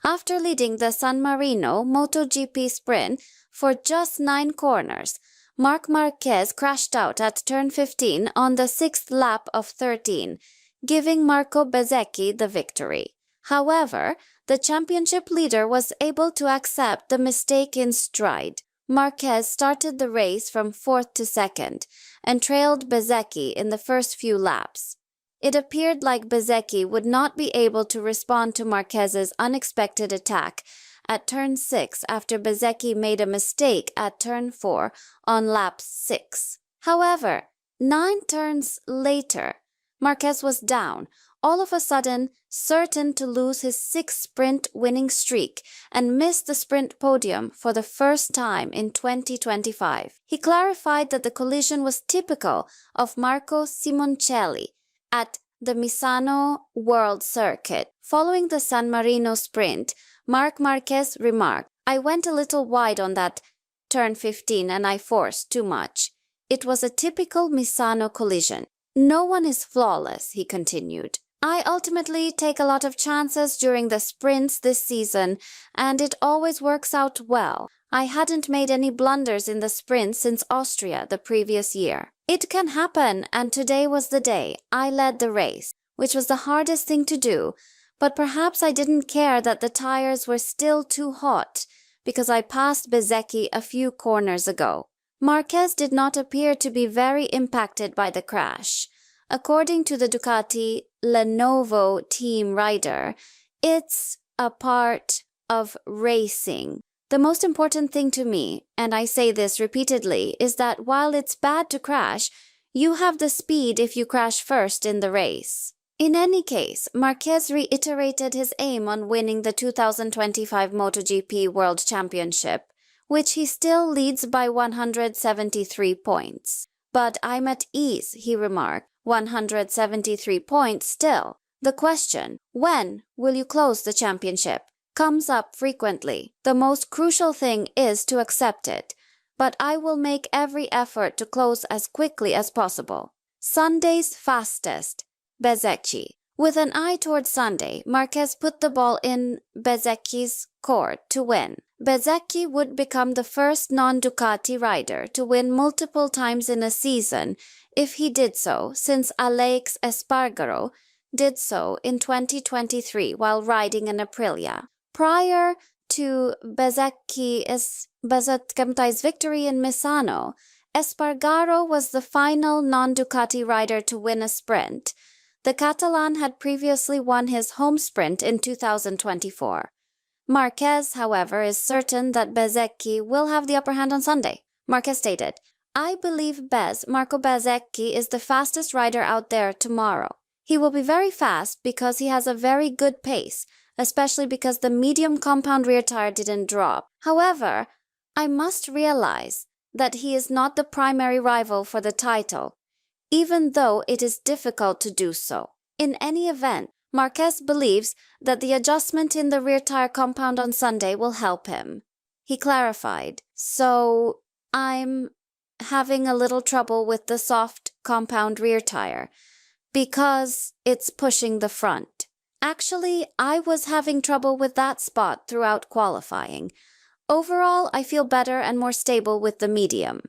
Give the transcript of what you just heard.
After leading the San Marino MotoGP sprint for just 9 corners, Marc Marquez crashed out at turn 15 on the 6th lap of 13, giving Marco Bezzecchi the victory. However, the championship leader was able to accept the mistake in stride. Marquez started the race from 4th to 2nd and trailed Bezzecchi in the first few laps. It appeared like Bezzecchi would not be able to respond to Marquez's unexpected attack at turn 6 after Bezzecchi made a mistake at turn 4 on lap 6. However, 9 turns later, Marquez was down, all of a sudden certain to lose his 6th sprint winning streak and miss the sprint podium for the first time in 2025. He clarified that the collision was typical of Marco Simoncelli at the Misano World Circuit. Following the San Marino sprint, Marc Marquez remarked, "I went a little wide on that turn 15 and I forced too much. It was a typical Misano collision. No one is flawless," he continued. "I ultimately take a lot of chances during the sprints this season, and it always works out well. I hadn't made any blunders in the sprint since Austria the previous year. It can happen, and today was the day. I led the race, which was the hardest thing to do, but perhaps I didn't care that the tires were still too hot, because I passed Bezzecchi a few corners ago." Marquez did not appear to be very impacted by the crash. According to the Ducati Lenovo team rider, "It's a part of racing. The most important thing to me, and I say this repeatedly, is that while it's bad to crash, you have the speed if you crash first in the race." In any case, Marquez reiterated his aim on winning the 2025 MotoGP World Championship, which he still leads by 173 points. "But I'm at ease," he remarked, 173 points still. The question, "When will you close the championship?" comes up frequently. The most crucial thing is to accept it, but I will make every effort to close as quickly as possible. Sunday's fastest, Bezzecchi. With an eye toward Sunday, Marquez put the ball in Bezzecchi's court to win. Bezzecchi would become the first non-Ducati rider to win multiple times in a season if he did so, since Alex Espargaro did so in 2023 while riding an Aprilia. Prior to Bezzecchi's victory in Misano, Espargaro was the final non-Ducati rider to win a sprint. The Catalan had previously won his home sprint in 2024. Marquez, however, is certain that Bezzecchi will have the upper hand on Sunday. Marquez stated, "I believe Marco Bezzecchi is the fastest rider out there tomorrow. He will be very fast because he has a very good pace, especially because the medium compound rear tire didn't drop. However, I must realize that he is not the primary rival for the title, even though it is difficult to do so. In any event, Marquez believes that the adjustment in the rear tire compound on Sunday will help him." He clarified, "So, I'm having a little trouble with the soft compound rear tire because it's pushing the front. Actually, I was having trouble with that spot throughout qualifying. Overall, I feel better and more stable with the medium."